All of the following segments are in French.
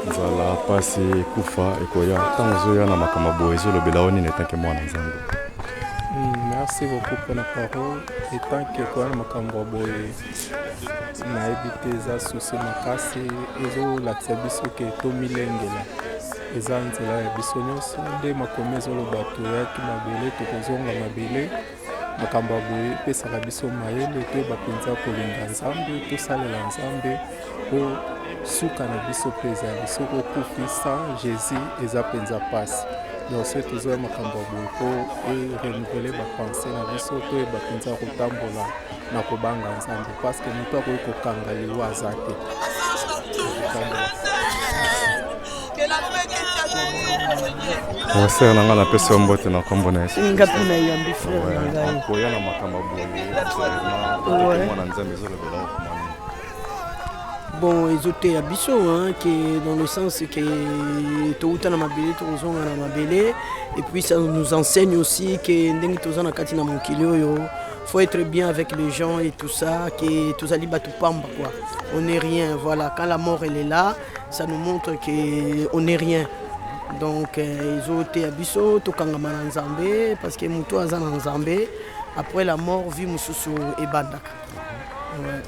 Nzala pasi kufa ekoya tanzo ya na makamabo ezolobela oni netanke mwana nzambe. Merci beaucoup pour la parole. Et tant que quoi makambo boye na ebite za souci makasi ezo la biso ke to milengela eza nzela ya biso nyonso nde makomi ezoloba toyaki mabele tokozonga mabele makambo boye epesaka biso mayele toyeba mpenza kolinga nzambe tosalela nzambe po suka na biso mpe ezali soki okufi sans Jésus eza mpenza pasi. Donc c'est toujours makambo boye po renouveler bapense na biso toyeba mpenza kotambola na kobanga nzambe parce que moto akoki kokanga liwa aza te. Frère nanga napesi yo mbote na kombo na Yesu. Ngapi na yambi frère na ngai. Koya na makambo boye mwana nzambe ezolobela okomani. Bon, ezote ya biso que dans le sens que touta na mabele tozonga na mabele et puis ça nous enseigne aussi que ndenge tozana kati na mokili oyo faut être bien avec les gens et tout ça que tozali batu pamba quoi. On n'est rien, voilà, quand la mort elle est là, ça nous montre que on n'est rien. Donc ezote ya biso tokanga na nzambe parce que muto azana nzambe après la mort vie mususu ebandaka. Ouais.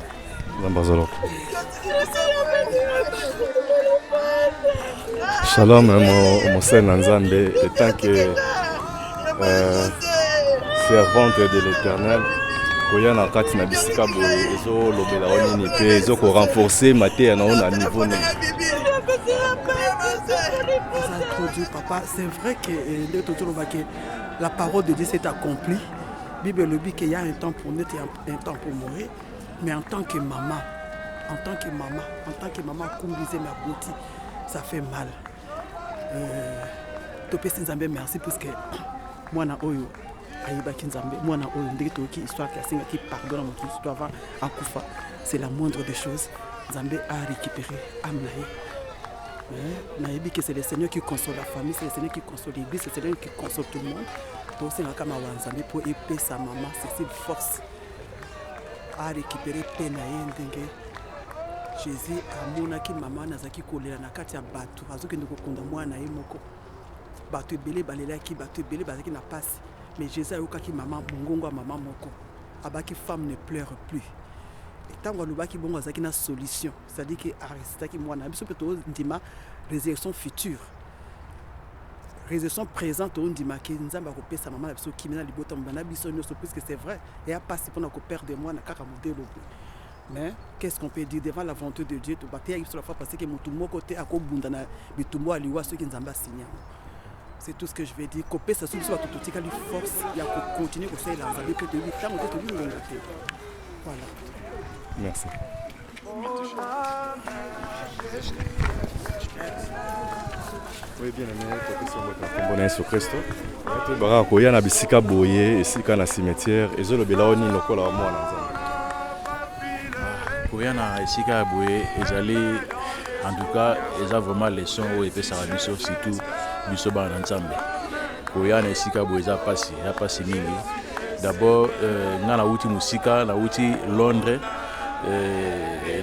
Shalom mon Seigneur Nzambe, étant que servante de l'Éternel, koya na kati na bisika boye ezo lobela onini pe ezo ko renforcer maté na on niveau ne. Papa, c'est vrai que la parole de Dieu s'est accomplie. La Bible le dit qu'il y a un temps pour naître et un temps pour mourir. Mais en tant que maman, comme disait ma beauté, ça fait mal. Topesi Nzambe merci parce que moi na oyo ayibaki Nzambe, moi na oyo ndeki toki histoire qui pardonne à mon histoire avant akufa, c'est la moindre des choses. Nzambe a récupéré âme na yebi que c'est le Seigneur qui console la famille, c'est le Seigneur qui console l'église, c'est le Seigneur qui console tout le monde. Donc c'est un kama wa Nzambe pour épée sa maman, c'est cette force a récupéré peine ndenge Jésus amonaki mama nazaki kolela na kati ya bato azokende kokunda mwana ye moko bato ebele balelaki bato ebele bazaki na pasi mais Jésus ayokaki mama mongongo ya mama moko abaki femme ne pleure plus etango alobaki bongo azaki na solution c'est-à-dire que arrestaki mwana biso pe to ndima résurrection future résurrection présente on dit que nzamba kopesa mama na biso kimina libota mbana biso nyonso parce que c'est vrai et a passé pendant que perdre moi na kaka modelo. Mais qu'est-ce qu'on peut dire devant la volonté de Dieu to bater sur la foi parce que mutumo côté akobunda na bitumbo aliwa ceux qui nzamba signa. C'est tout ce que je vais dire. Kopesa sur soit tout tika lui force il y a continuer ko faire la nzamba que de 8 ans on te lui ngate. Voilà. Merci. Oui, bien aimé, kombo na Yesu Kristo. Baka koya na bisika boye, esika na cimetière, ezolobela oni lokola wa mwana nzambe. Koya na esika boye, ezali en tout cas, eza vraiment leçon o epesaka biso surtout biso bana nzambe. Koya na esika boye eza pasi mingi. D'abord, nga na uti musika, na uti Londres,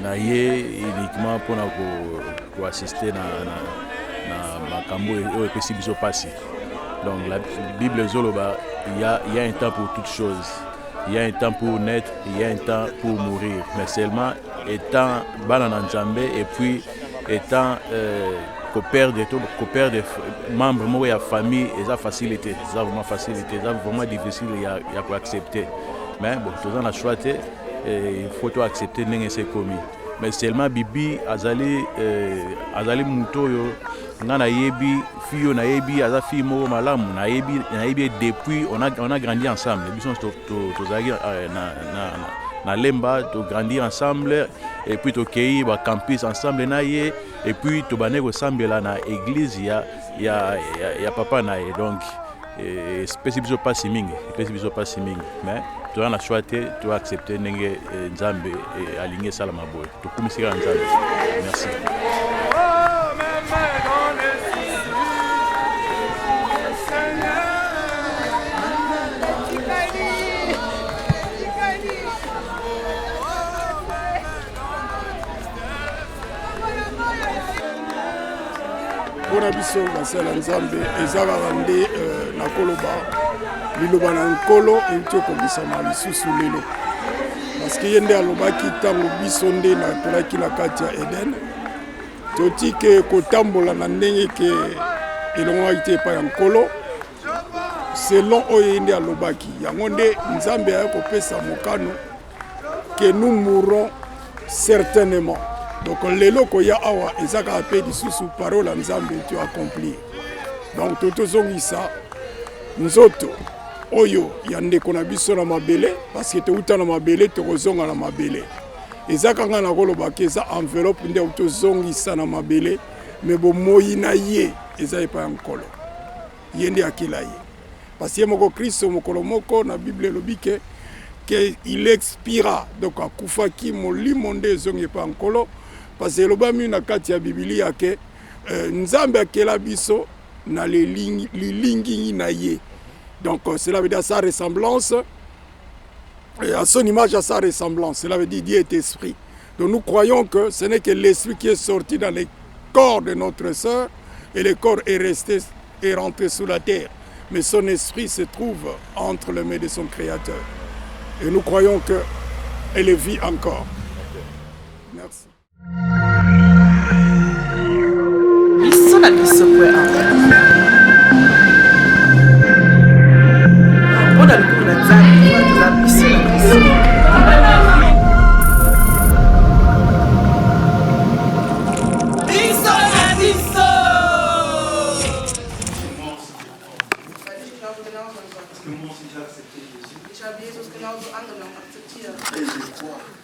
na ye uniquement pour ko assister na makambo oyo epesi biso pasi. Donc la Bible zoloba il y a un temps pour toutes choses. Il y a un temps pour naître, il y a un temps pour mourir. Mais seulement étant bana na Nzambe et puis étant perdre membres de la famille, ça facilité, ça vraiment facilité, ça vraiment difficile à accepter. Mais bon, tout ça a choisi il faut accepter n'engagez c'est commis. Mais seulement bibi azali muto yo ngana yebi fiyo na yebi aza fi mo malamu na yebi depuis on a grandi ensemble et puis to zagi na lemba to grandi ensemble et puis to kei ba campus ensemble na ye et puis to banego sambela na église ya papa na ye donc spécifiquement pas simingi mais tu as choisi tu as accepté nenge nzambe aligné salama boy to kumisika nzambe merci. mpona biso basala nzambe eza kaka nde nakoloba liloba na nkolo euti ekobisama lisusu lelo parceke ye nde alobaki ntango biso nde natolaki na kati ya eden toti ke kotambola na ndenge ke elongwaki te epai ya nkolo selon oyo ye nde alobaki yango nde nzambe aya kopesa mokano que nous mourrons certainement. Donc lelo koya awa ezaka ape lisusu parole ya nzambe tu accomplir. Donc totozongisa nzoto oyo ya ndeko na biso na mabele parce que touta na mabele tokozonga na mabele. Ezaka nga na kolobaka eza enveloppe nde tozongisa na mabele mais bomoi na ye eza epa ya nkolo. Ye nde akila ye. Parce que moko Kristo mokolo moko na Bible elobi ke il expira donc akufaki molimo nde ezongi epa nkolo parce que elobami na kati ya Biblia ke nzambe akela biso na lilingi na ye. Donc cela veut dire sa ressemblance à son image, à sa ressemblance. Cela veut dire Dieu est esprit. Donc nous croyons que ce n'est que l'esprit qui est sorti dans les corps de notre sœur et le corps est rentré sous la terre. Mais son esprit se trouve entre les mains de son Créateur. Et nous croyons qu'elle vit encore. Merci. Ich habe Jesus genauso angenommen, akzeptiert.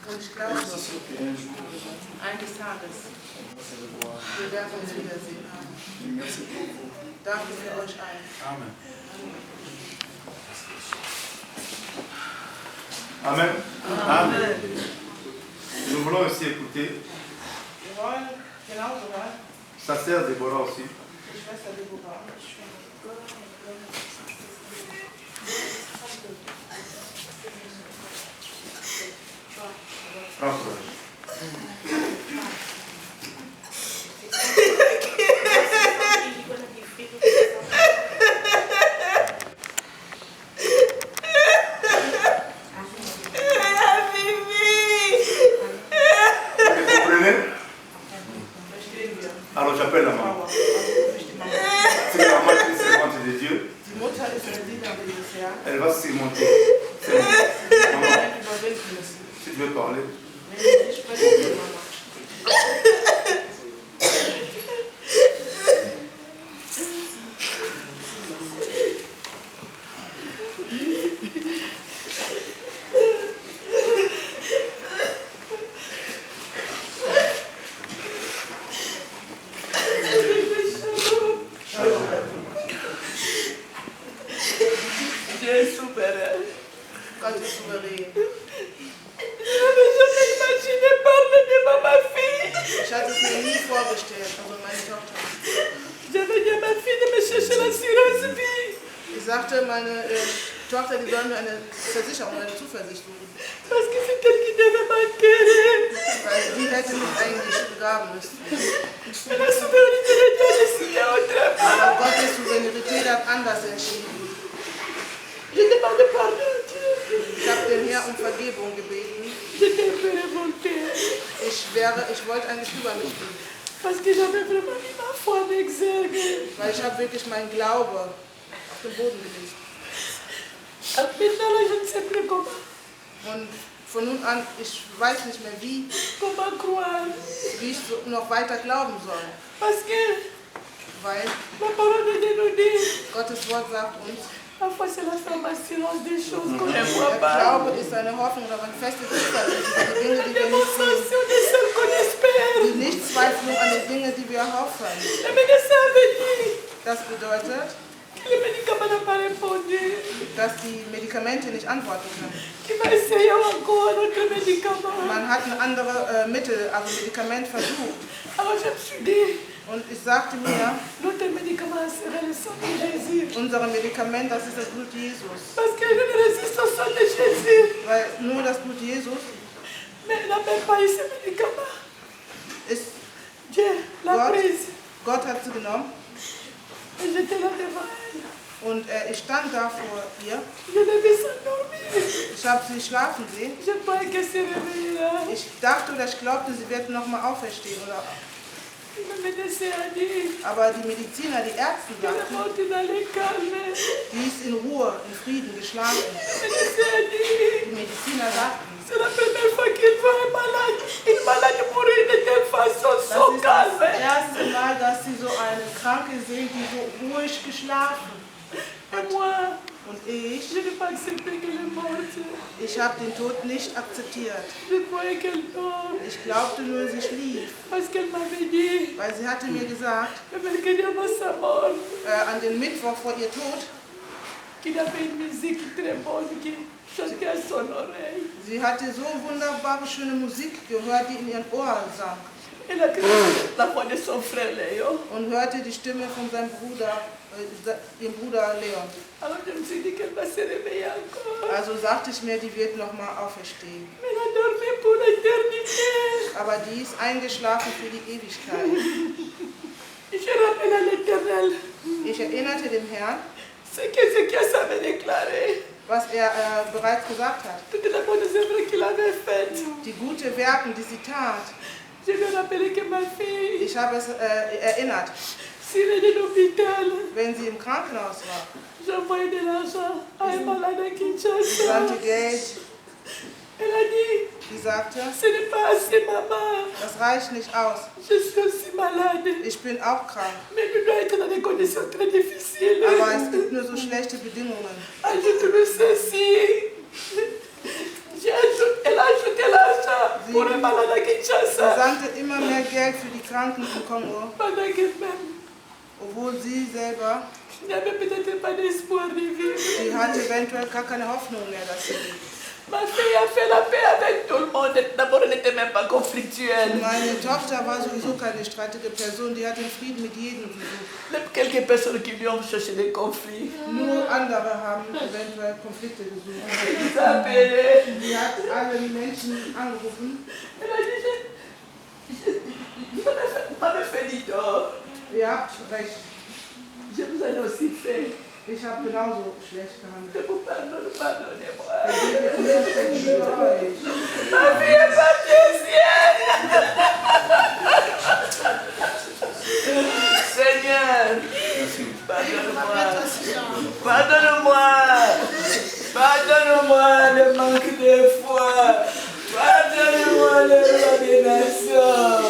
Und ich glaube, eines Tages, wir werden uns wiedersehen. Danke für euch allen. Amen. Amen. Amen. Nous voulons aussi écouter Wir wollen genauso hören. sa sœur Déborah aussi. Die Schwester Deborah. Prends courage. Vous comprenez? Alors j'appelle la maman. C'est la maman qui est servante de Dieu. Elle va se surmonter. Maman, si tu veux parler. Ich wollte eigentlich über mich gehen. Weil ich habe wirklich meinen Glaube auf den Boden gelegt. Und von nun an, ich weiß nicht mehr wie ich noch weiter glauben soll. Weil Gottes Wort sagt uns, der Glaube ist eine Hoffnung oder eine feste Zuversicht an die Dinge, die wir nicht sehen. Die Nichtzweiflung an die Dinge, die wir hoffen. Das bedeutet, dass die Medikamente nicht antworten können. Man hat ein anderes Mittel, also Medikament versucht. Und ich sagte mir, unser Medikament, das ist das Blut Jesus. Weil nur das Blut Jesus ist Gott hat sie genommen. Und ich stand da vor ihr. Ich habe sie schlafen sehen. Ich dachte oder ich glaubte, sie wird nochmal auferstehen. Oder aber die Mediziner, die Ärzte sagten, die ist in Ruhe, in Frieden geschlafen. Die Mediziner sagten, das ist das erste Mal, dass sie so eine Kranke sehen, die so ruhig geschlafen hat. Und ich habe den Tod nicht akzeptiert. Ich glaubte nur, sie schlief. Weil sie hatte mir gesagt, an dem Mittwoch vor ihr Tod, sie hatte so wunderbare, schöne Musik gehört, die in ihren Ohren sang. Und hörte die Stimme von seinem Bruder, ihrem Bruder Leon. Also sagte ich mir, die wird nochmal auferstehen. Aber die ist eingeschlafen für die Ewigkeit. Ich erinnerte dem Herrn, was er bereits gesagt hat. Die gute Werke, die sie tat. Ich habe es erinnert, wenn sie im Krankenhaus war. Sie sandte Geld. Sie sagte, das reicht nicht aus. Ich bin auch krank. Aber es gibt nur so schlechte Bedingungen. Sie sandte immer mehr Geld für die Kranken im Kongo, obwohl sie selber, sie hatte eventuell gar keine Hoffnung mehr, dass sie lebt. Ma fille a fait la paix avec tout le monde. D'abord, elle n'était même pas conflictuelle. Meine Tochter war sowieso keine streitige Person, die hat den Frieden mit jedem gesucht. Même quelques personnes qui lui ont cherché des conflits. Nur andere haben eventuell Konflikte gesucht. Sie hat alle Menschen angerufen. Ihr habt recht. Je vous en ai aussi fait. Ich habe genauso schlecht gehandelt. Ma fille est partie au ciel. Seigneur, pardonne-moi. Pardonne-moi. Pardonne-moi le manque de foi. Pardonne-moi le roi des nations.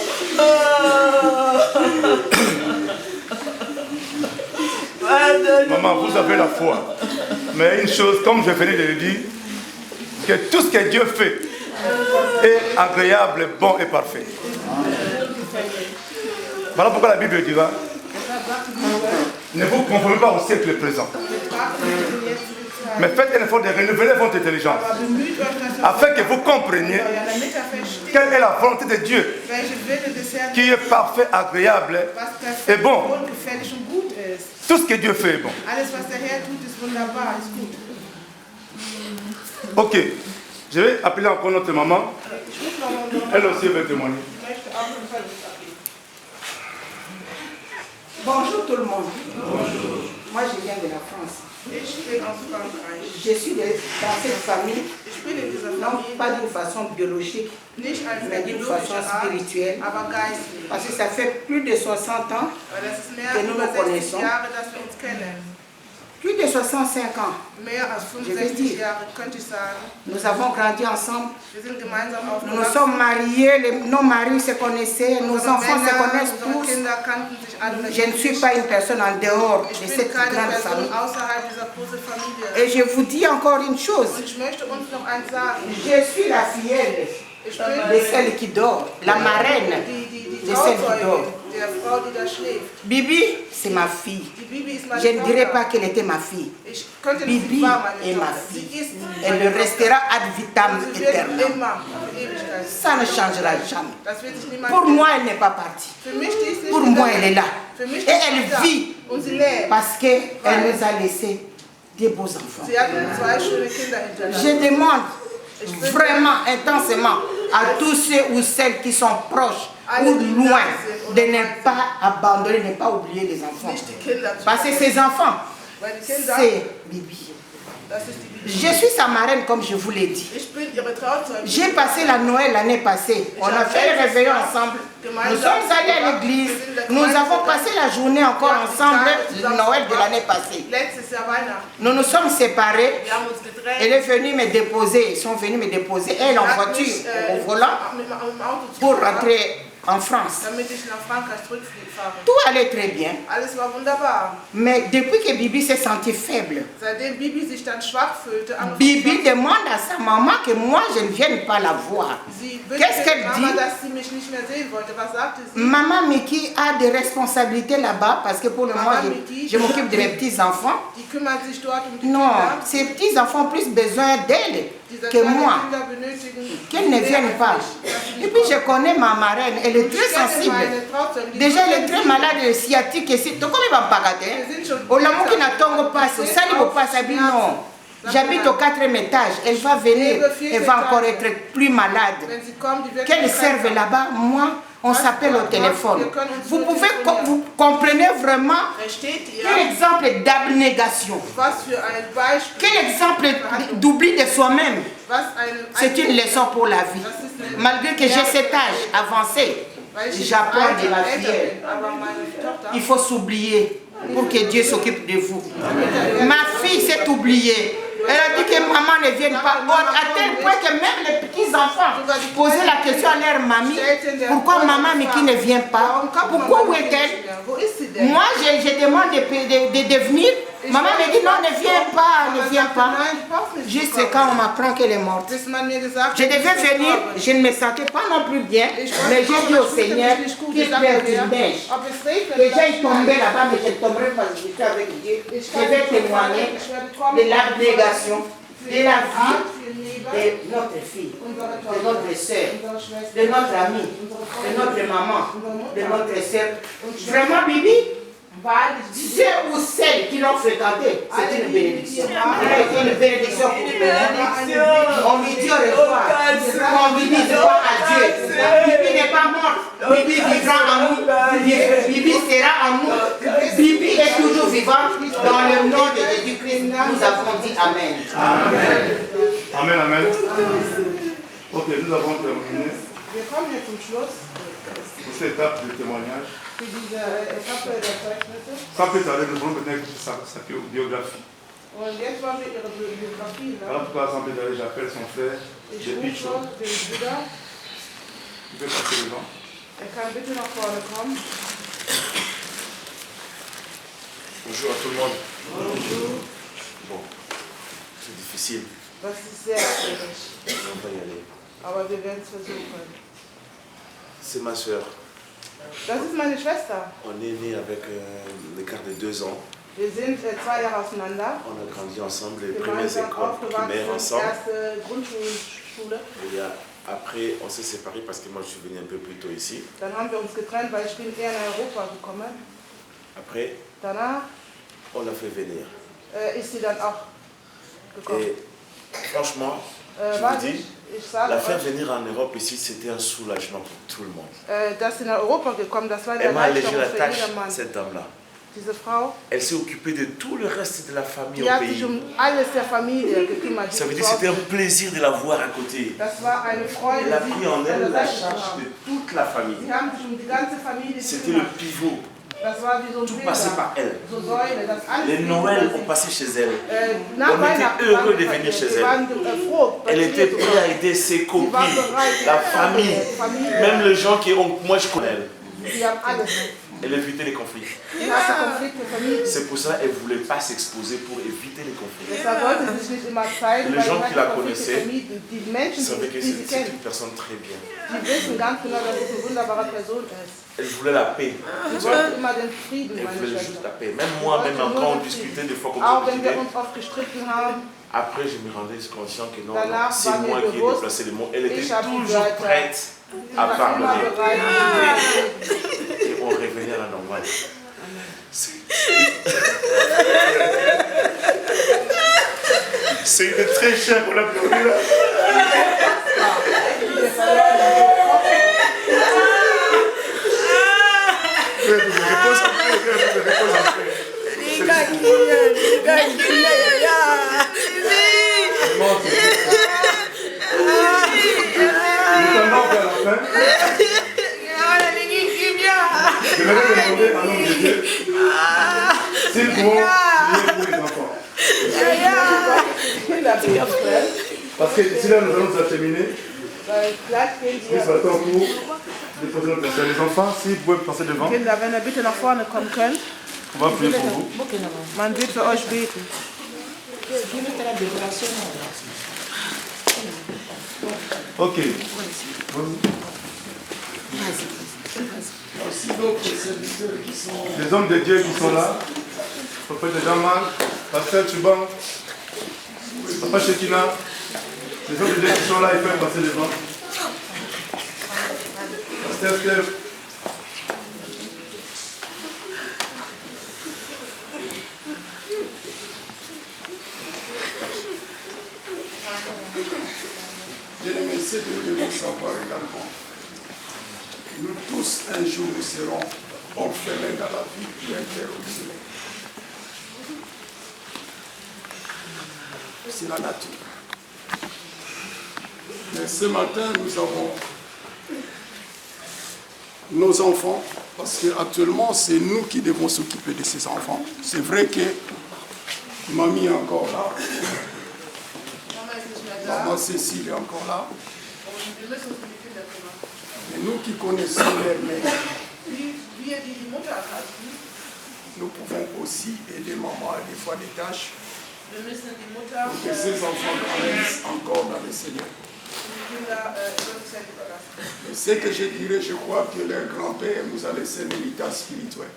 Maman, vous avez la foi. Mais une chose, comme je venais de le dire, que tout ce que Dieu fait est agréable, bon et parfait. Voilà pourquoi la Bible dira, ne vous conformez pas au siècle présent, mais faites un effort de renouveler votre intelligence, afin que vous compreniez quelle est la volonté de Dieu, qui est parfait, agréable et bon. Tout ce que Dieu fait est bon. Ok, je vais appeler encore notre maman. Elle aussi va témoigner. Bonjour tout le monde. Bonjour. Moi je viens de la France. Je suis dans cette famille, non pas d'une façon biologique, mais d'une façon spirituelle. Parce que ça fait plus de 60 ans que nous nous connaissons. Plus de 65 ans, je veux dire. Nous avons grandi ensemble. Nous nous sommes mariés, nos maris se connaissaient, nos enfants se connaissent tous. Je ne suis pas une personne en dehors de cette grande famille. Et je vous dis encore une chose. Je suis la filleule de celle qui dort, la marraine de celle qui dort. Bibi, c'est ma fille. Je ne dirais pas qu'elle était ma fille. Bibi est ma fille. Elle le restera ad vitam aeternam. Ça ne changera jamais. Pour moi, elle n'est pas partie. Pour moi, elle est là. Et elle vit parce qu'elle nous a laissé des beaux enfants. Je demande vraiment intensément à tous ceux ou celles qui sont proches ou loin, de ne pas abandonner, de ne pas oublier les enfants. Parce que ces enfants, c'est Bibi. Je suis sa marraine comme je vous l'ai dit. J'ai passé la Noël l'année passée. On a fait le réveillon ensemble. Nous sommes allés à l'église. Nous avons passé la journée encore ensemble, le Noël de l'année passée. Nous nous sommes séparés. Elle est venue me déposer. Ils sont venus me déposer, elle en voiture, au volant, pour rentrer en France. Tout allait très bien. Mais depuis que Bibi s'est sentie faible, Bibi demande à sa maman que moi je ne vienne pas la voir. Qu'est-ce qu'elle dit? Maman Miki a des responsabilités là-bas parce que pour le moment je m'occupe de mes petits-enfants. Non, ces petits-enfants ont plus besoin d'elle que moi. Qu'elle ne vienne pas. Et puis je connais ma marraine, elle est très sensible. Déjà elle est très malade de sciatique ici. Donc comment il va me pagater? Au l'amour qui n'attend pas, ça ne va pas s'habiller, non. J'habite au 4e étage, elle va venir, elle va encore être plus malade. Qu'elle serve là-bas, moi, on s'appelle au téléphone. Vous pouvez, vous comprenez vraiment quel exemple d'abnégation, quel exemple d'oubli de soi-même. C'est une leçon pour la vie. Malgré que j'ai cet âge avancé, j'apprends de la vie. Il faut s'oublier pour que Dieu s'occupe de vous. Ma fille s'est oubliée. Elle a dit que maman ne vienne pas. À tel point que même les petits-enfants posaient la question à leur mamie. Pourquoi maman Miki ne vient pas? Pourquoi où est-elle? Moi, je demande de venir. Maman me dit non, ne viens pas, ne viens pas. Juste quand on m'apprend qu'elle est morte. Je devais venir, je ne me sentais pas non plus bien. Mais j'ai dit au Seigneur qu'il fait du neige. Et j'ai tombé là-bas, mais je ne tomberai pas, je suis avec Dieu. Je vais témoigner de l'abnégation, de la vie de notre fille, de notre soeur, de notre amie, de notre maman, de notre soeur. Vraiment, Bibi, ceux ou celles qui l'ont fréquenté, c'est une bénédiction. C'est une bénédiction pour nous. On lui dit au revoir. On lui dit au revoir à Dieu. Bibi n'est pas morte. Bibi vivra en nous. Bibi sera en nous. Bibi est toujours vivante. Dans le nom de Jésus-Christ, nous avons dit Amen. Amen. Amen, amen. Ok, nous avons terminé. Pour cette étape de témoignage. Ça peut t'arriver, nous voulons peut-être sa biographie. En tout cas, ça peut t'arriver, j'appelle son frère, depuis chaud. Tu peux passer devant. Bonjour à tout le monde. Bonjour. Bon, c'est difficile. On va y aller. C'est ma soeur. Das ist meine Schwester. On est né avec l'écart de 2 ans. Wir sind 2 Jahre auseinander. On a grandi ensemble, les premières écoles primaires ensemble. Et après, on s'est séparés parce que moi je suis venu un peu plus tôt ici. Dann haben wir uns getrennt, weil ich bin eher nach Europa gekommen. Après, danach, on l'a fait venir. Ist sie dann auch gekommen. Et franchement, je vous dis, la faire venir en Europe ici, c'était un soulagement pour tout le monde. Dass sie nach Europa gekommen, das war eine Elle m'a allégé Erleichterung la für tâche, jedermann. cette dame-là. Diese Frau, Elle s'est occupée de tout le reste de la famille die au hat sich pays. alles der Familie gekümmert. Ça veut dire que c'était un plaisir de la voir à côté. Das war eine Freude, Elle a sie pris en elle an der la Seite zu charge haben. de toute la famille. Sie haben sich die ganze Familie C'était le gekümmert. pivot. Das war wie so ein Tout passait par elle. so Säule, das alles Les Noëls ont passé chez elle. nach On était Weihnachten heureux de waren venir chez wir elle. waren, froh, bei Elle ihr était zu prête sein. à aider ses Sie copines, war bereit, la famille, même les gens qui ont, moi je connais. Sie haben alles. Elle évitait les conflits. Die hatte Konflikte vermieden. C'est pour ça qu'elle ne voulait pas s'exposer pour éviter les conflits. Deshalb wollte sie sich nicht immer zeigen, Les weil gens sie qui la hat Konflikte connaissaient vermieden. Die Menschen, savaient que die sie c'est kennen, une personne très bien. die wissen ganz genau, dass sie eine wunderbare Person ist. Elle voulait la paix. Sie wollte immer den Frieden, Elle meine voulait juste Schwester. la paix. Même moi, même quand on discutait des fois comme Auch ça, wenn wir uns oft gestritten haben, après je me rendais conscient que non, Danach c'est war moi mir qui ai bewusst, déplacé les mots. Elle était ich habe die toujours Wörter- prête sie à war immer pardonner. bereit. Et on revenait à la normale. C'est une très chère qu'on a perdue là. Je vais demander à l'homme de Dieu s'il faut prier pour les enfants. Parce que si là nous allons nous terminer, nous sommes pour déposer notre personne. Les enfants, si vous pouvez passer devant, Kinder, wenn ihr bitte nach vorne kommen könnt. on va prier pour vous. Man wird für euch beten. Ok. Aussi d'autres serviteurs qui sont... Les hommes de Dieu qui sont là, Papa de Jean-Marc, Pasteur Tchouban, Papa Shekina, les hommes de Dieu qui sont là, ils peuvent passer devant. Pasteur Steph. Bien-aimés, c'est que nous devons savoir également. Nous tous, un jour, nous serons orphelins dans la vie du Père au ciel. C'est la nature. Mais ce matin, nous avons nos enfants, parce qu'actuellement, c'est nous qui devons s'occuper de ces enfants. C'est vrai que mamie est encore là. Maman Cécile est encore là. Mais nous qui connaissons leur mère, nous pouvons aussi aider maman à des fois des tâches pour que ces enfants grandissent encore dans le Seigneur. Mais ce que je dirais, je crois que leur grand-père nous a laissé un héritage spirituel.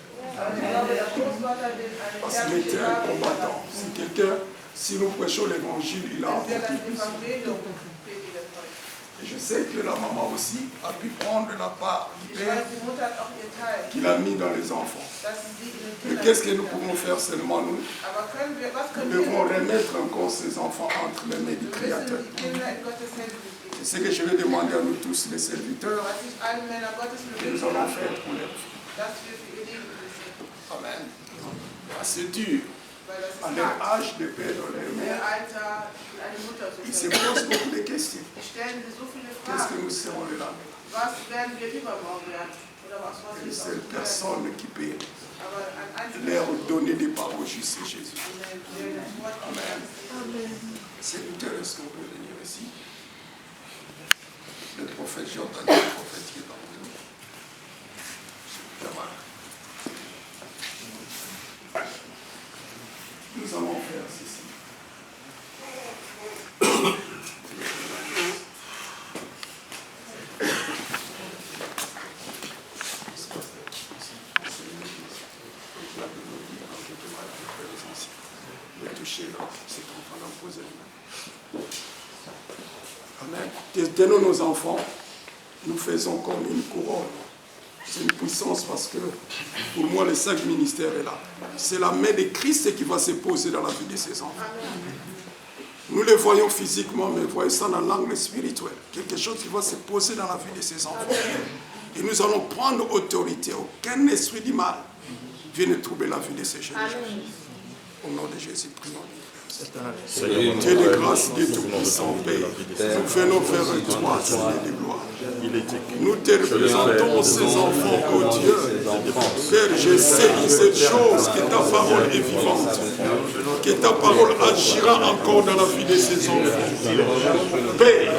Parce qu'il était un combattant. C'est quelqu'un, si nous prêchons l'évangile, il a apporté plus. Et je sais que la maman aussi a pu prendre la part du père qu'il a mis dans les enfants. Mais qu'est-ce que nous pouvons faire seulement nous? Nous devons remettre encore ces enfants entre les mains du Créateur. C'est ce que je vais demander à nous tous, les serviteurs, que nous allons faire pour les enfants. Amen. C'est dur. À leur âge de perdre leur mère, ils se posent beaucoup de questions. Qu'est-ce que nous serons le lendemain? Une seule personne qui peut leur donner des paroles justes, c'est Jésus. Amen. Serviteur, est-ce qu'on peut venir ici? Le prophète, j'ai entendu le prophète qui est parmi nous. Nous allons faire ceci. Amen. Tenons nos enfants, nous faisons comme une couronne. C'est une puissance parce que pour moi le sac ministère est là. C'est la main de Christ qui va se poser dans la vie de ses enfants. Nous le voyons physiquement, mais voyons ça dans l'angle spirituel. Quelque chose qui va se poser dans la vie de ses enfants. Et nous allons prendre autorité. Aucun esprit du mal vienne troubler la vie de ces jeunes gens. Au nom de Jésus, prions. Dieu de grâce, Dieu tout-puissant, Père, nous venons vers toi, Seigneur de gloire. Nous te représentons ces enfants, oh Dieu. Père, je sais que cette chose, que ta parole est vivante, que ta parole agira encore dans la vie de ces enfants. Père,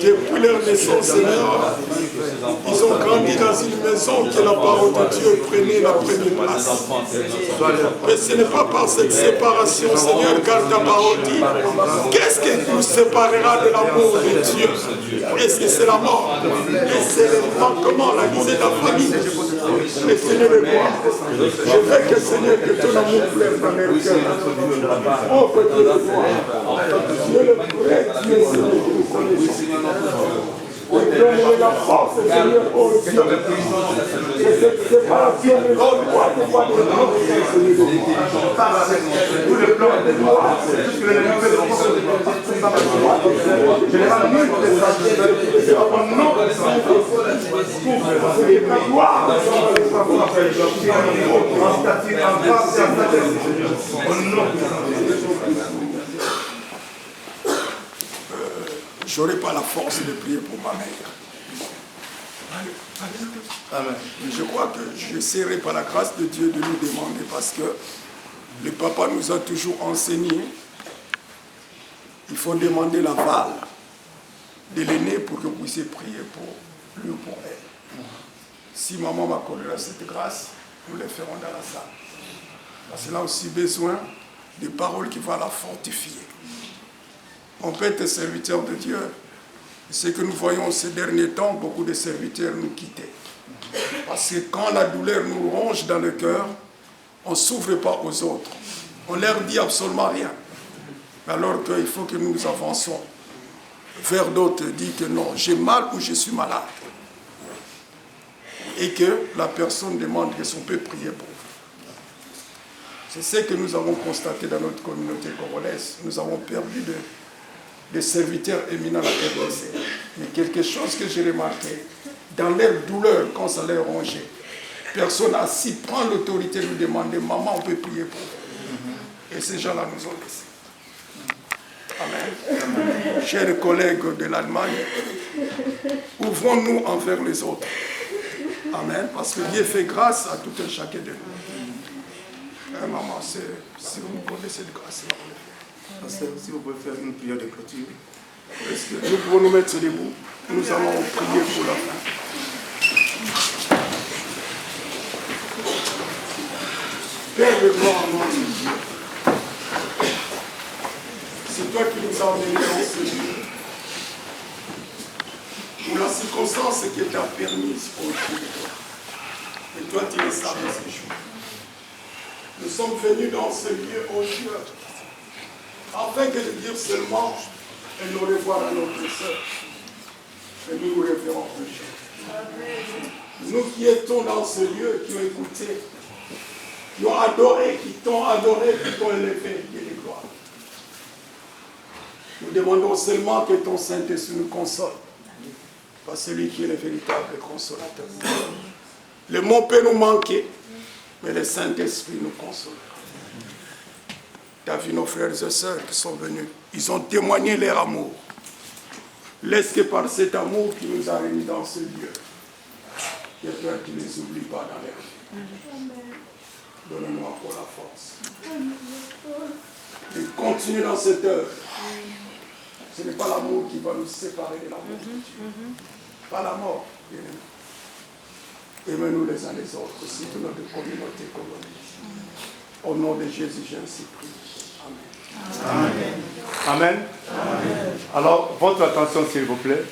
depuis leur naissance, Seigneur, ils ont grandi dans une maison que la parole de Dieu prenait la première place. Mais ce n'est pas par cette séparation, Seigneur, car ta parole dit, qu'est-ce qui nous séparera de l'amour de Dieu? Est-ce que c'est la mort? Et c'est le manquement, la misère de la famille. Mais Seigneur de gloire, je veux que Seigneur, que ton amour plaise dans leur cœur. Oh, Dieu de gloire, Dieu le prêtre, Dieu Seigneur, que nous connaissons. Et donne-nous la force, Seigneur, oh Dieu, que cette séparation de l'homme doit te voir de l'homme, Seigneur. Tout le plan de gloire, tout ce que les nouvelles de l'enfant de gloire, je les ramène pour les sages, c'est à mon nom de Saint-Esprit, couvre la gloire, J'aurais pas la force de prier pour ma mère. Amen. Je crois que j'essaierai par la grâce de Dieu de nous demander, parce que le papa nous a toujours enseigné, il faut demander l'aval de l'aîné pour que vous puissiez prier pour lui ou pour elle. Si maman m'accordera cette grâce, nous le ferons dans la salle. Parce qu'elle a aussi besoin de paroles qui vont la fortifier. On peut être serviteur de Dieu. Ce que nous voyons ces derniers temps, beaucoup de serviteurs nous quittaient. Parce que quand la douleur nous ronge dans le cœur, on ne s'ouvre pas aux autres. On leur dit absolument rien. Alors qu'il faut que nous avançons vers d'autres, dit que non, j'ai mal ou je suis malade. Et que la personne demande que son peut prier pour vous. C'est ce que nous avons constaté dans notre communauté congolaise. Nous avons perdu des serviteurs éminents à la RDC. Mais quelque chose que j'ai remarqué, dans leur douleur, quand ça leur rongeait, personne assis prend l'autorité de nous demander, maman, on peut prier pour vous. Et ces gens-là nous ont laissés. Amen. Amen. Chers collègues de l'Allemagne, ouvrons-nous envers les autres. Amen. Parce que Dieu fait grâce à tout un chacun de nous. Maman, si vous nous connaissez cette grâce-là, on le fait. Pasteur, si vous pouvez faire une prière de clôture. Est-ce que nous pouvons nous mettre debout? Nous allons prier pour la fin. Père de gloire, mon Dieu, c'est toi qui nous as emmenés dans ce lieu. Pour la circonstance qui t'a permise au Dieu. Et toi, tu es ça de ces jours. Nous sommes venus dans ce lieu, au Dieu, afin que de dire seulement et nous revoir à notre sœur. Et nous nous référons au Dieu. Nous qui étions dans ce lieu, qui ont écouté, qui ont adoré, qui t'ont adoré, qui t'ont élevé, Dieu de gloire. Nous demandons seulement que ton Saint-Esprit nous console. Pas celui qui est le véritable consolateur. Le mot peut nous manquer, mais le Saint-Esprit nous console. Tu as vu nos frères et sœurs qui sont venus. Ils ont témoigné leur amour. Laisse que par cet amour qui nous a réunis dans ce lieu, que toi tu ne les oublies pas dans leur vie. Donne-nous encore la force. Et continue dans cette œuvre. Ce n'est pas l'amour qui va nous séparer de l'amour de Dieu. Pas la mort, bien aimé. Aimez-nous les uns les autres, aussi de notre communauté congolaise. Au nom de Jésus, j'ai ainsi prié. Amen. Amen. Amen. Alors, votre attention, s'il vous plaît.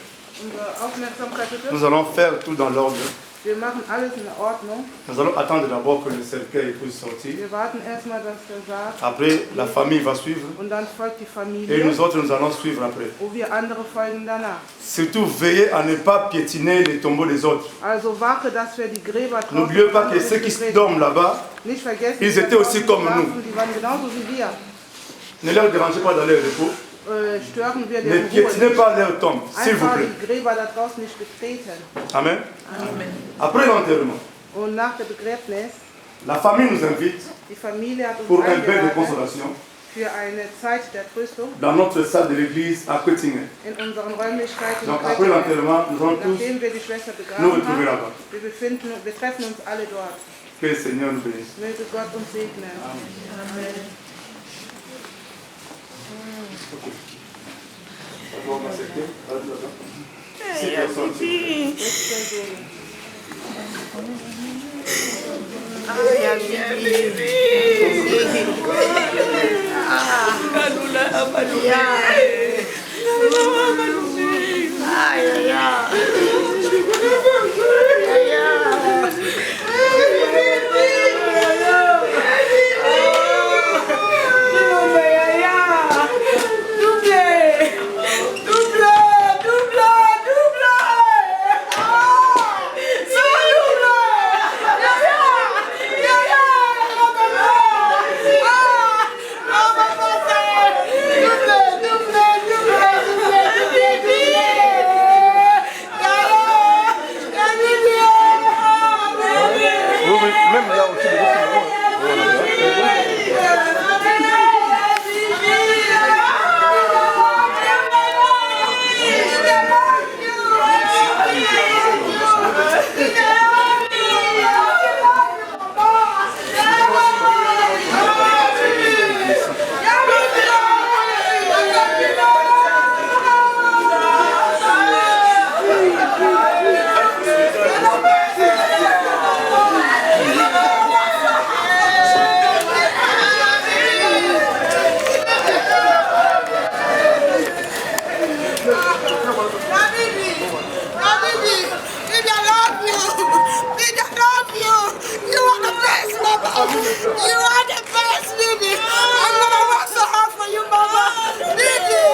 Nous allons faire tout dans l'ordre. Wir machen alles in Ordnung. Nous allons attendre d'abord que le cercueil puisse sortir. Wir warten erstmal, dass der Sarg. Après, la famille va suivre. Und dann folgt die Familie. Et nous autres, nous allons suivre après. Und wir andere folgen danach. Surtout, veillez à ne pas piétiner les tombeaux des autres. Also wache, dass wir die Gräber draußen. N'oubliez pas que ceux qui dorment là-bas, nicht vergessen, ils étaient aussi comme nous. Die waren genauso wie wir. Ne leur dérangez pas dans leur repos. Stören wir Ne piétinez pas leur tombe, s'il vous plaît. Die Gräber da draußen nicht betreten. Amen. Amen. Après l'enterrement, Und nach der Begräbnis, la famille nous invite die Familie hat uns pour un bain de eingeladen consolation für eine Zeit der Tröstung dans notre salle de l'église à Köttingen. in unseren Räumlichkeiten. Donc après l'enterrement, nous allons tous Nachdem wir die Schwester nous begraben retrouver haben, là-bas. wir treffen uns alle dort. Que le Seigneur nous bénisse. Möge Gott uns segnen. Amen. Yeah. You are the best, Bibi. I'm gonna work so hard for you, Mama. Bibi.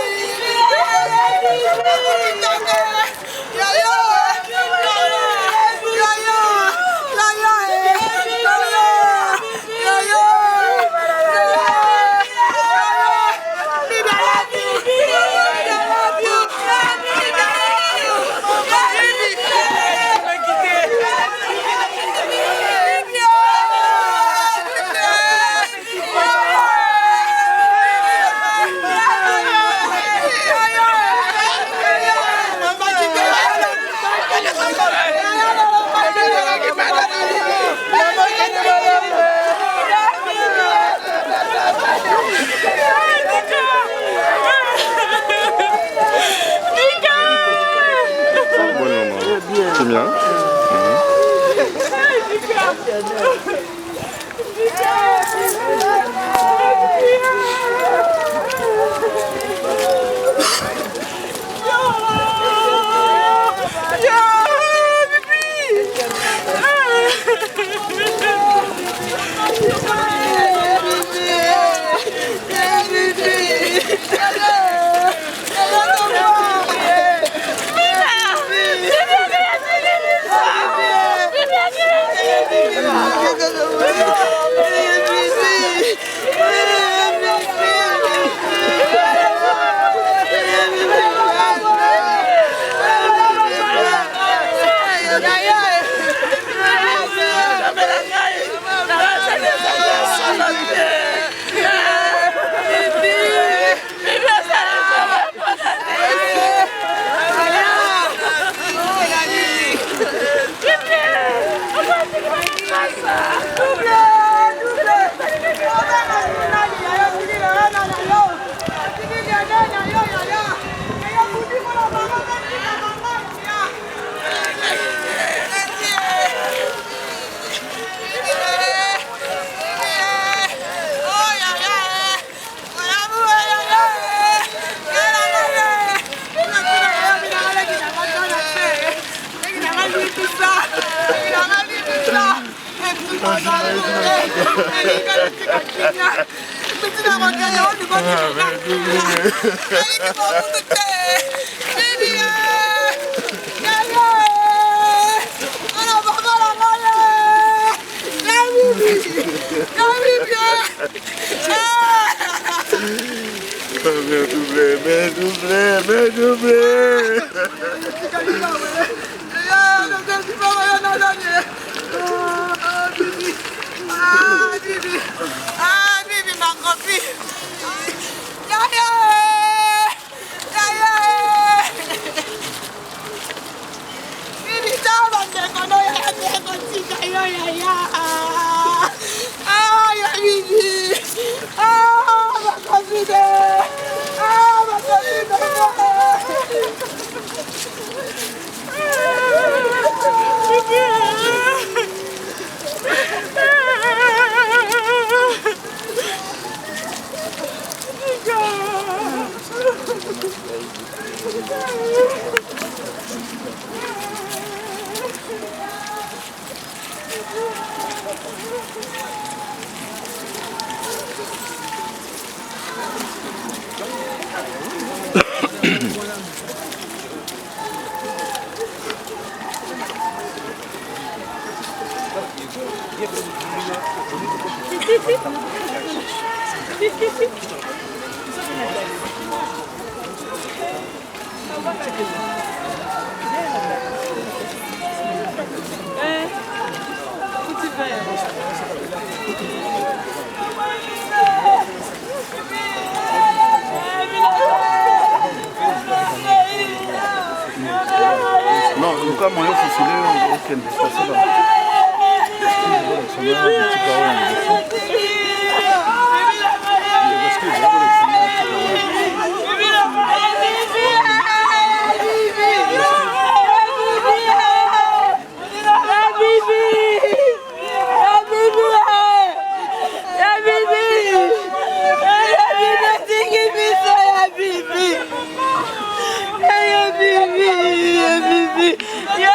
C'est bien. Non, le cas moyen fonctionné, aucun dispositif. Yeah,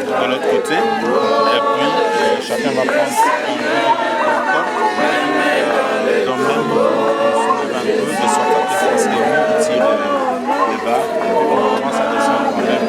De l'autre côté, et puis chacun va prendre donc même on soulève un peu de sorte à ce que lui tire les barres et puis on commence à descendre en même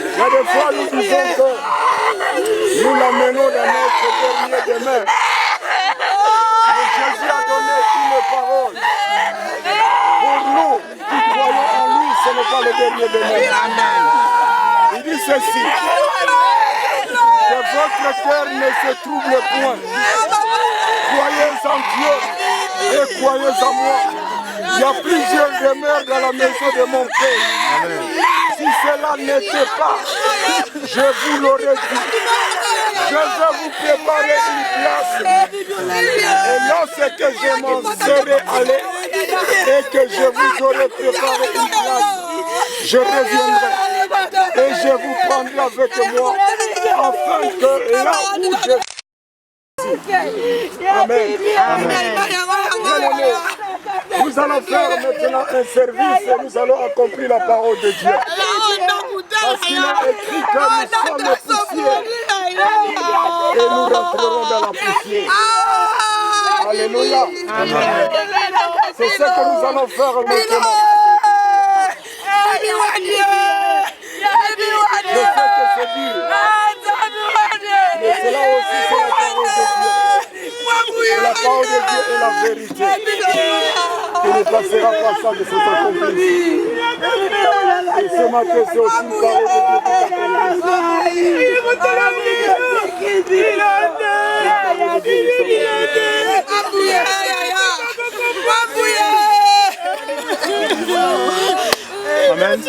Il y a des fois, nous disons que nous l'amenons dans notre dernier demain. Mais Jésus a donné une parole. Pour nous qui croyons en lui, ce n'est pas le dernier demain. Il dit ceci, que votre cœur ne se trouble point. Croyez en Dieu et croyez en moi. Il y a plusieurs demeures dans la maison de mon Père. Si cela n'était pas, je vous l'aurais dit. Je vais vous préparer une place. Et lorsque je m'en serai allé et que je vous aurai préparé une place, je reviendrai et je vous prendrai avec moi, afin que là où je... Amen. Amen. Nous allons faire maintenant un service et nous allons accomplir la parole de Dieu. Parce qu'il est écrit que nous sommes poussière et nous rentrerons dans la poussière. Alléluia. Amen. C'est ce que nous allons faire maintenant. Je sais que c'est dur, mais cela aussi c'est la parole de Dieu. Et la parole de Dieu est la vérité. Il ne passera pas ça de cet accomplissement. Et ce matin c'est aussi une parole de Dieu qui Amen.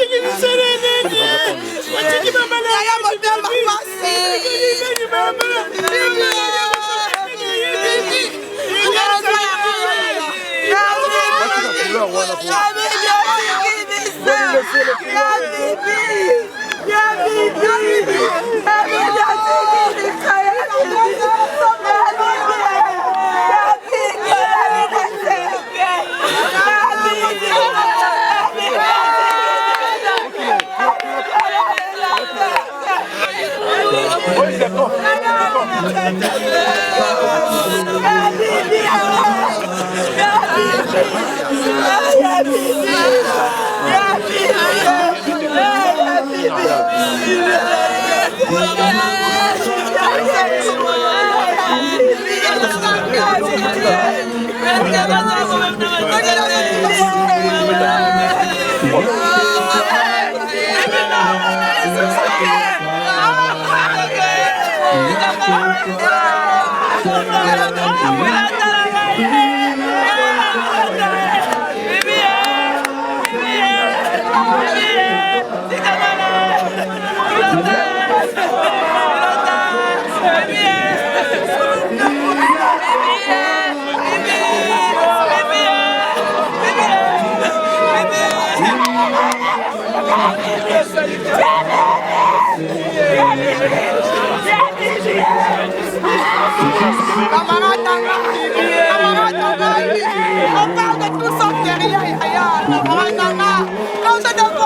On parle de tout sauf de rien, quand je ne vois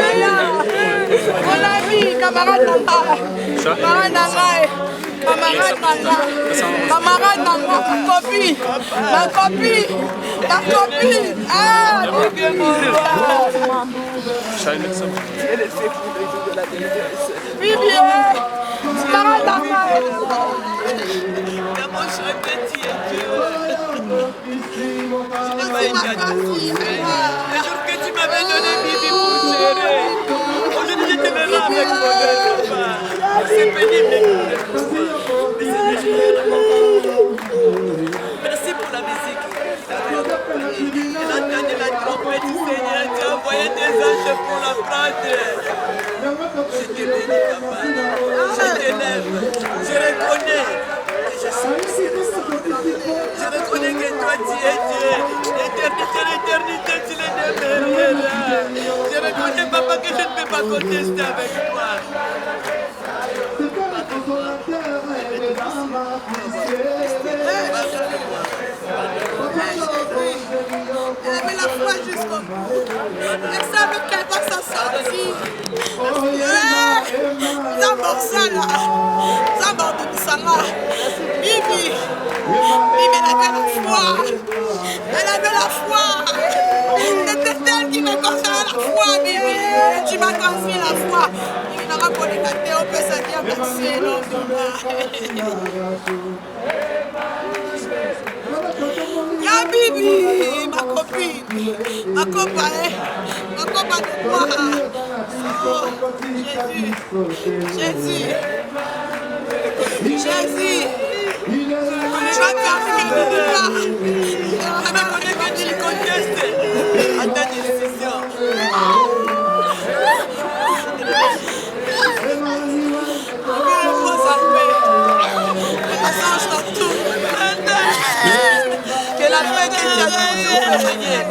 rien, mon ami, camarade Nanga, ma copine. Ah, le jour que tu m'avais donné Bibi pour gérer, aujourd'hui je te verrai avec mon papa. C'est pénible. Merci pour la musique. L'entendre de la trompette du Seigneur, tu as envoyé des anges pour la prendre. Je te bénis, papa. Je t'élève. Je reconnais que je suis Je reconnais que toi tu es Dieu. L'éternité, tu l'es derrière. Je reconnais, papa, que je ne peux pas contester avec toi. Elle avait la foi jusqu'au bout. Elle savait qu'elle va s'en sortir. Zambosala, Zambosala, Bibi, elle avait la foi. Elle avait la foi. C'était elle qui me concernait la foi, Bibi. Tu m'as transmis la foi. Il n'aura pas de gâté, on peut se dire merci, non, Ya Bibi, ma copine, ma compagne de moi. Oh, Jésus. Je vais faire ce que tu dis. Je me connais que tu contestes à ta décision. Que la paix que tu as toujours peut régner.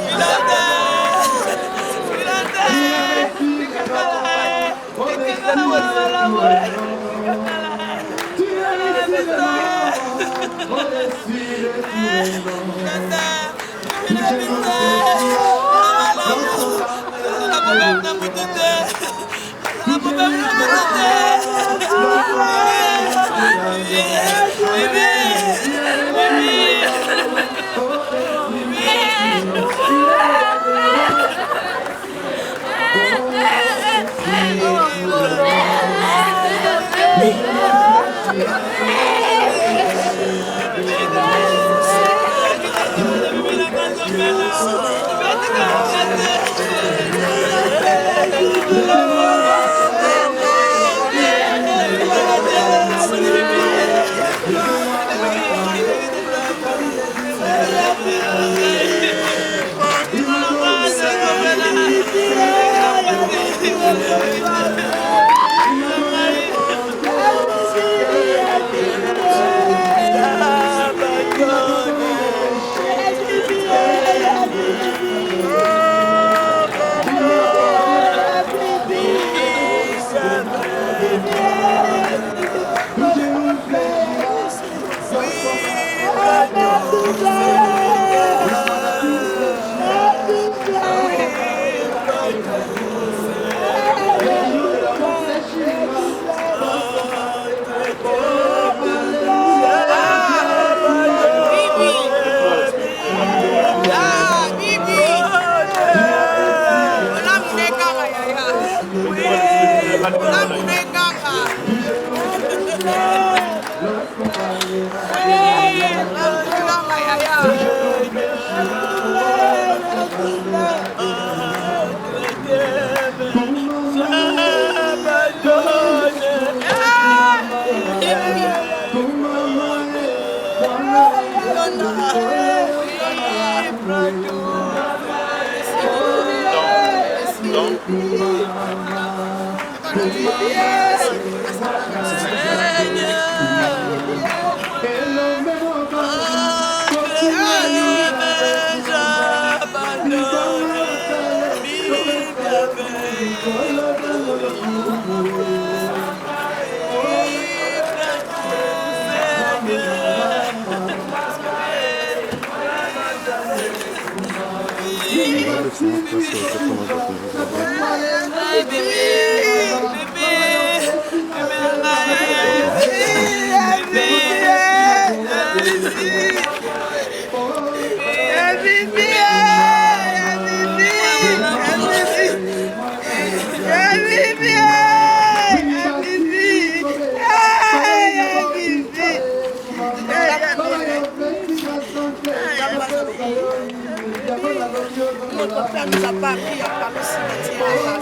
Notre Père nous a pas appris à parler cimetière.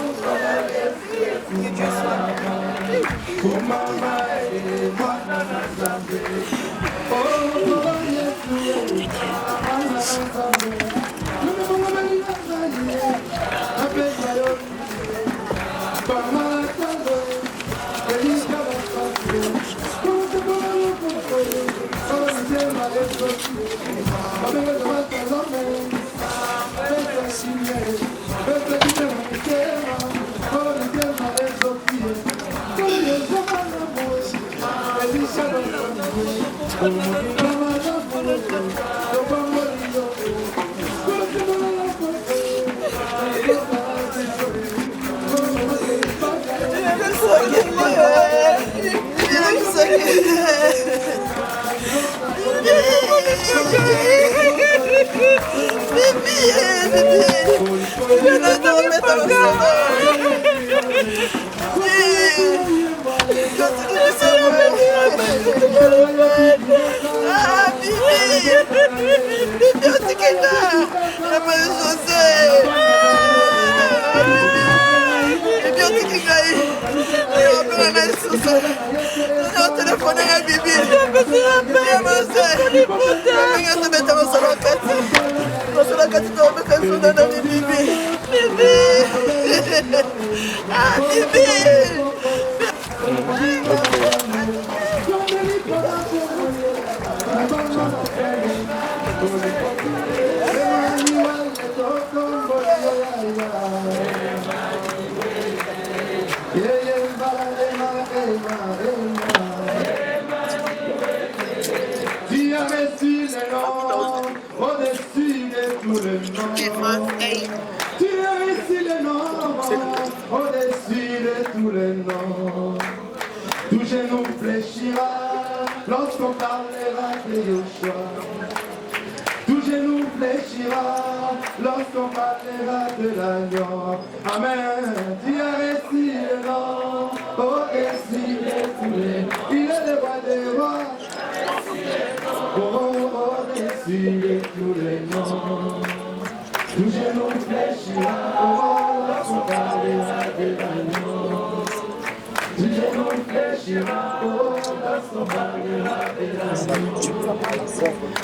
Que Dieu soit.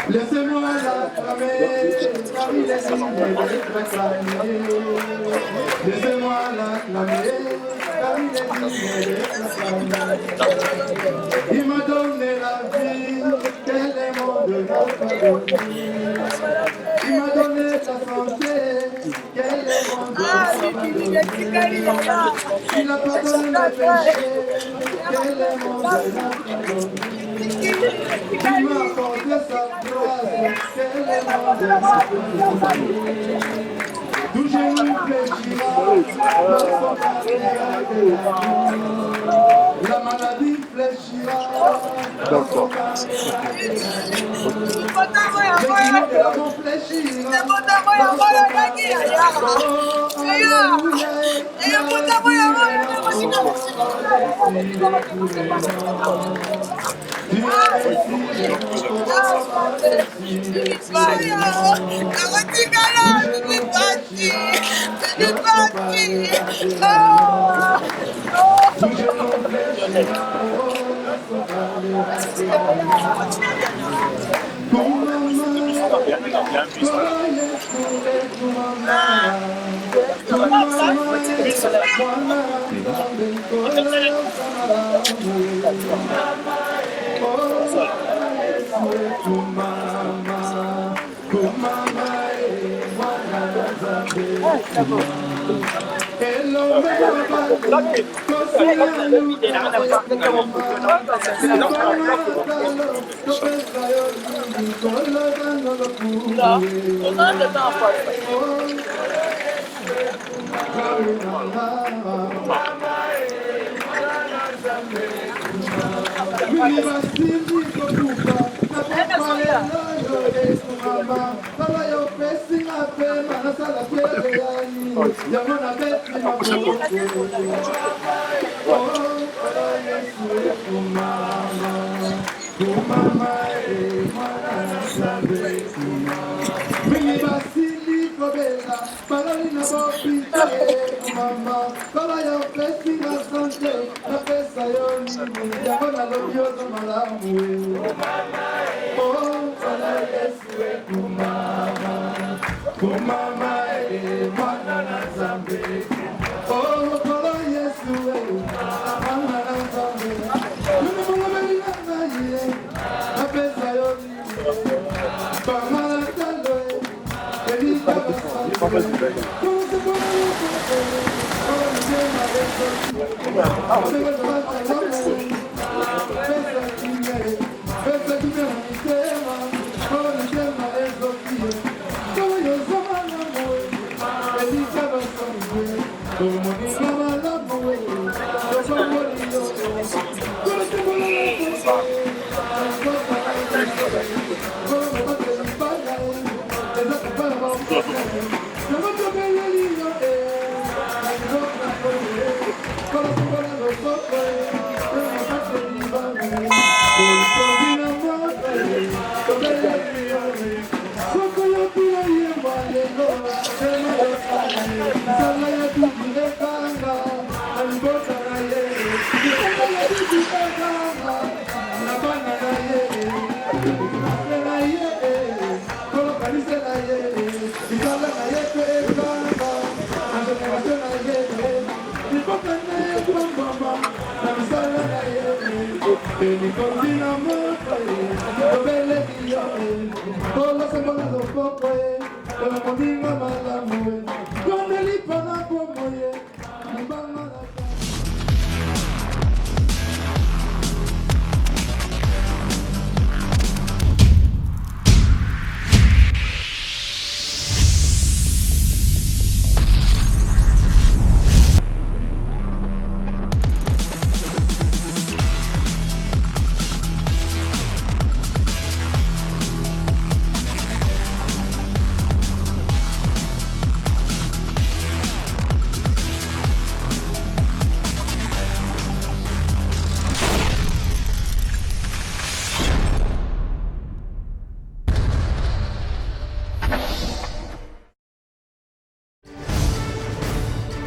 Laissez-moi l'acclamer, car il est digne d'être acclamé. Laissez-moi l'acclamer, car il est digne d'être acclamé. Il m'a donné la vie, quel aimant de notre agonie. Il m'a donné la santé, quel aimant de notre agonie. Il a pardonné mes péchés, quel aimant de notre agonie. Il m'a accordé sa grâce, quel aimant de notre agonie. Tout genou fléchira, lorsqu'on parlera de la maladie fléchira, lorsqu'on parlera de l'amour fléchira,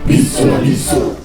Biso na biso.